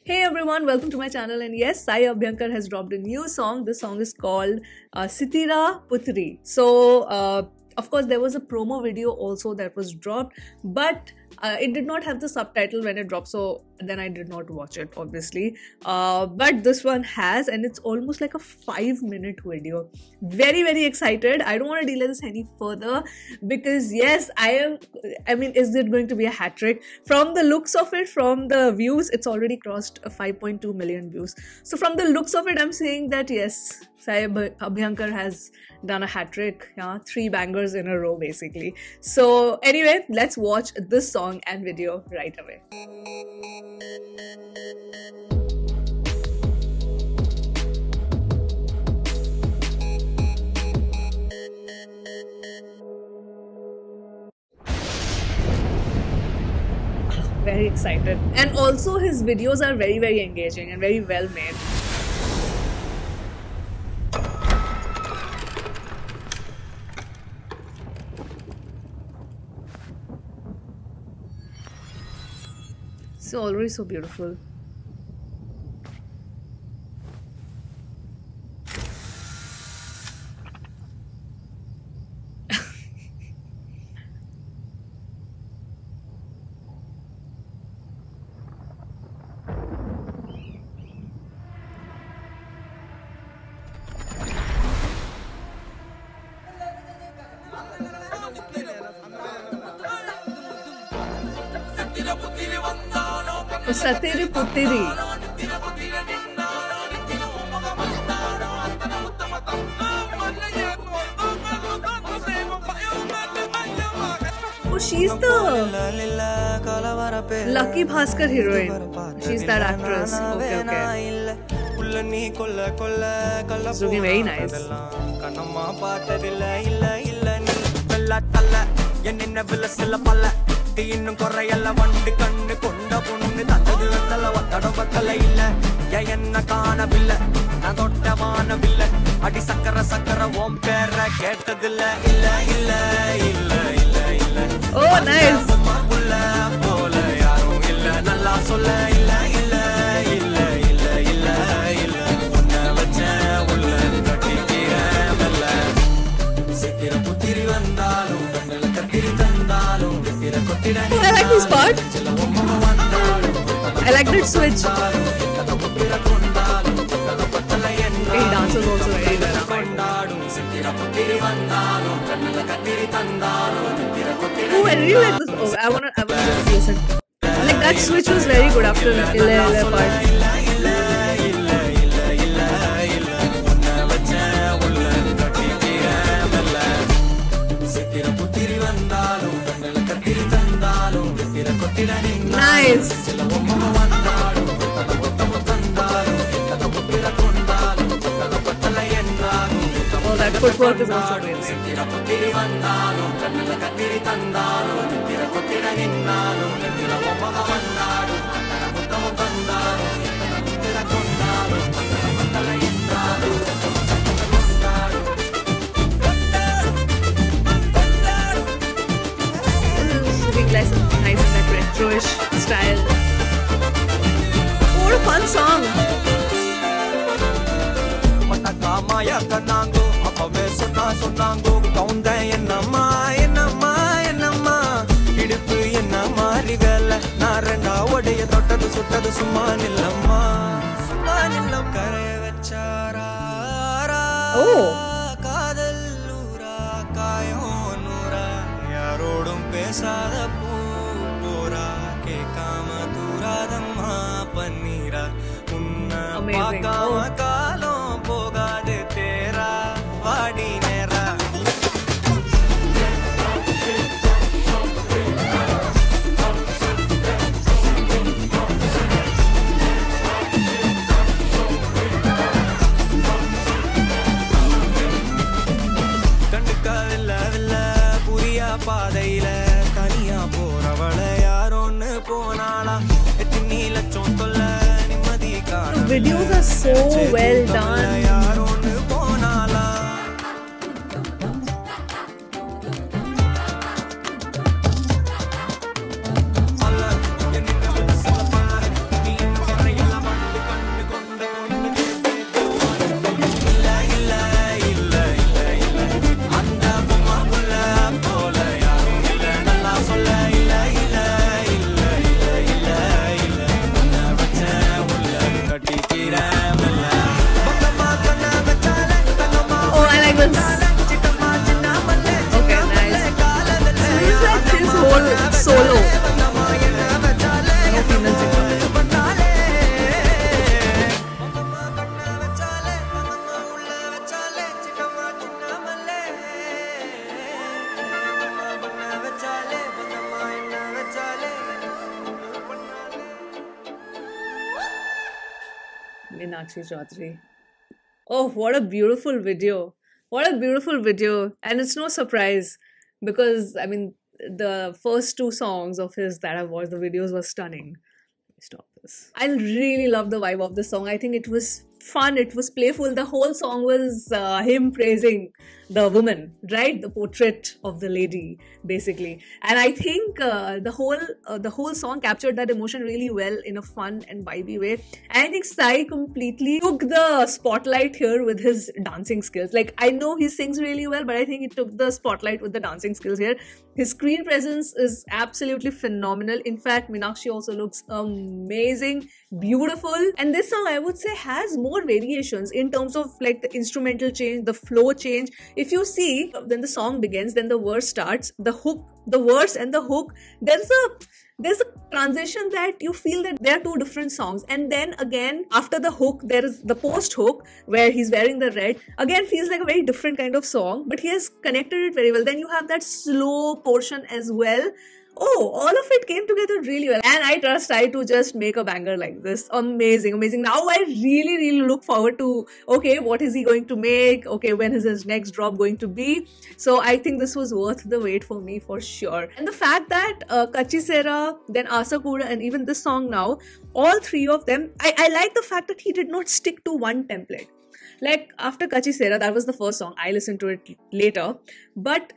Hey everyone, welcome to my channel. And yes, Sai Abhyankar has dropped a new song. This song is called Sitira Putri. Of course, there was a promo video also that was dropped, but it did not have the subtitle when it dropped, so then I did not watch it, obviously. But this one has, and it's almost like a 5-minute video. Very, very excited. I don't want to delay this any further because, yes, I mean, is it going to be a hat trick? From the looks of it, from the views, it's already crossed 5.2 million views. So, from the looks of it, I'm saying that yes, Sai Abhyankar has done a hat trick. Yeah, 3 bangers in a row, basically. So, anyway, let's watch this song and video right away. Very excited, and also his videos are very, very engaging and very well made. So already so beautiful. Satiri Putiri. Oh, she's the Lucky Bhaskar heroine. She's that actress. Okay. It's looking very nice. இன்னும் குறையல்ல வண்டு கண்ணு கொண்ட பொண்ணு தந்தது வெத்தல ஒத்தட பத்தல இல்ல என்ன காணவில்லை நான் தொட்ட வானவில்லை அடி சக்கர சக்கர ஓம் பேர கேட்டதில்ல இல்ல இல்ல இல்ல இல்ல இல்ல ஓ நைஸ் புள்ள போல யாரும் இல்ல நல்லா சொல்ல இல்ல இல்ல இல்ல இல்ல இல்ல இல்ல உன்னை வச்ச உள்ள கட்டிக்கிற மெல்ல சித்திர புத்திரி வந்தாலும் கண்ணல கத்திரி தந்தாலும் I like this part. I like that switch. He dances also very well. Oh, I really like this. Oh, I wanna listen. Like that switch was very good after the part. Nice. Oh, that footwork is also amazing. Nice in that retro-ish style. Oh, what a fun song! Oh! Amazing. The videos are so well done. Meenakshi Chaudhary. Oh, what a beautiful video. What a beautiful video. And it's no surprise because, I mean, the first two songs of his that I've watched, the videos were stunning. Stop this. I really love the vibe of the song. I think it was fun, it was playful. The whole song was him praising the woman, right? The portrait of the lady, basically. And I think the whole song captured that emotion really well in a fun and vibey way. And I think Sai completely took the spotlight here with his dancing skills. Like, I know he sings really well, but I think he took the spotlight with the dancing skills here. His screen presence is absolutely phenomenal. In fact, Meenakshi also looks amazing, beautiful. And this song, I would say, has more variations in terms of like the instrumental change, the flow change. If you see, then the song begins, then the verse starts, the hook, the verse and the hook, there's a transition that you feel that there are two different songs. And then again, after the hook, there is the post hook where he's wearing the red. Again, feels like a very different kind of song, but he has connected it very well. Then you have that slow portion as well. Oh, all of it came together really well. And I trust I to just make a banger like this. Amazing, amazing. Now I really, really look forward to, okay, what is he going to make? Okay, when is his next drop going to be? So I think this was worth the wait for me for sure. And the fact that Kachi Sera, then Asakura, and even this song now, all three of them, I like the fact that he did not stick to one template. Like after Kachi Sera, that was the first song. I listened to it later. But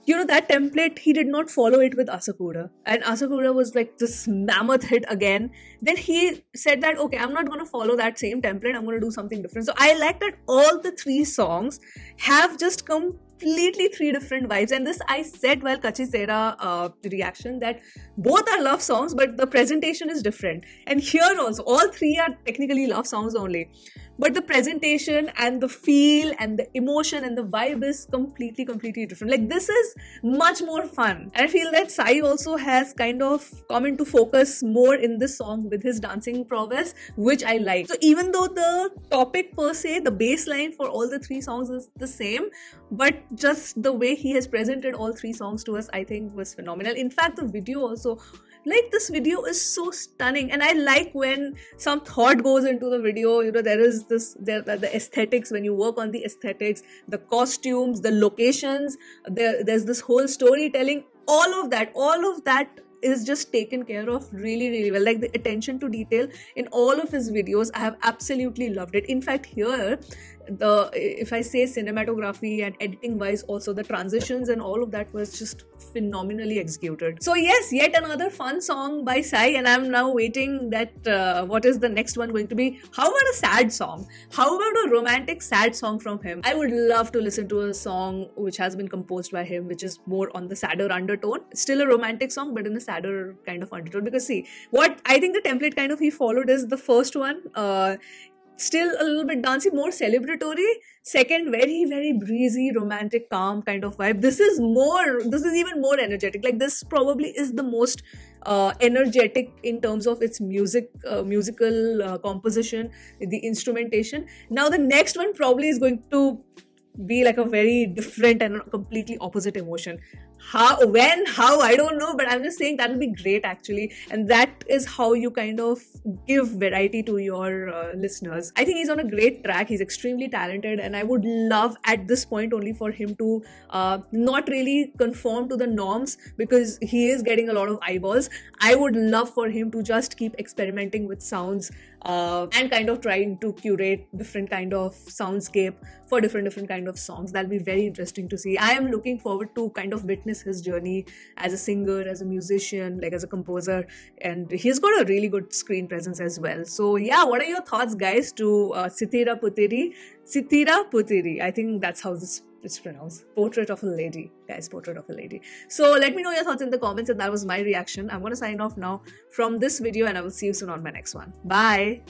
you know, that template, he did not follow it with Asakura. And Asakura was like this mammoth hit again. Then he said that, okay, I'm not going to follow that same template. I'm going to do something different. So I like that all the three songs have just completely three different vibes. And this I said while Kachi Sera reaction that both are love songs, but the presentation is different. And here also, all three are technically love songs only. But the presentation and the feel and the emotion and the vibe is completely different. Like, this is much more fun. And I feel that Sai also has kind of come into focus more in this song with his dancing prowess, which I like. So even though the topic per se, the baseline for all the three songs is the same, but just the way he has presented all three songs to us, I think was phenomenal. In fact, the video also, like, this video is so stunning, and I like when some thought goes into the video. You know, there is the aesthetics, when you work on the aesthetics, the costumes, the locations, there's this whole storytelling, all of that is just taken care of really well. Like, the attention to detail in all of his videos, I have absolutely loved it. In fact, here, if I say cinematography and editing wise, also the transitions and all of that was just phenomenally executed. So yes, yet another fun song by Sai, and I'm now waiting that what is the next one going to be. How about a sad song? How about a romantic sad song from him? I would love to listen to a song which has been composed by him, which is more on the sadder undertone. Still a romantic song, but in a sadder kind of undertone. Because see, what I think the template kind of he followed is the first one, still a little bit dancey, more celebratory. Second, very breezy, romantic, calm kind of vibe. This is even more energetic. Like, this probably is the most energetic in terms of its musical composition, the instrumentation. Now the next one probably is going to be like a very different and completely opposite emotion. How, I don't know, but I'm just saying that will be great actually. And that is how you kind of give variety to your listeners. I think he's on a great track. He's extremely talented, and I would love at this point only for him to not really conform to the norms, because he is getting a lot of eyeballs. I would love for him to just keep experimenting with sounds and kind of trying to curate different kind of soundscape for different kind of songs. That'll be very interesting to see. I am looking forward to kind of witness his journey as a singer, as a musician, like as a composer, and he's got a really good screen presence as well. So yeah, what are your thoughts, guys, to Sithira Puteri? I think that's how it's pronounced. Portrait of a Lady, guys, Portrait of a Lady. So let me know your thoughts in the comments, and that was my reaction. I'm going to sign off now from this video, and I will see you soon on my next one. Bye.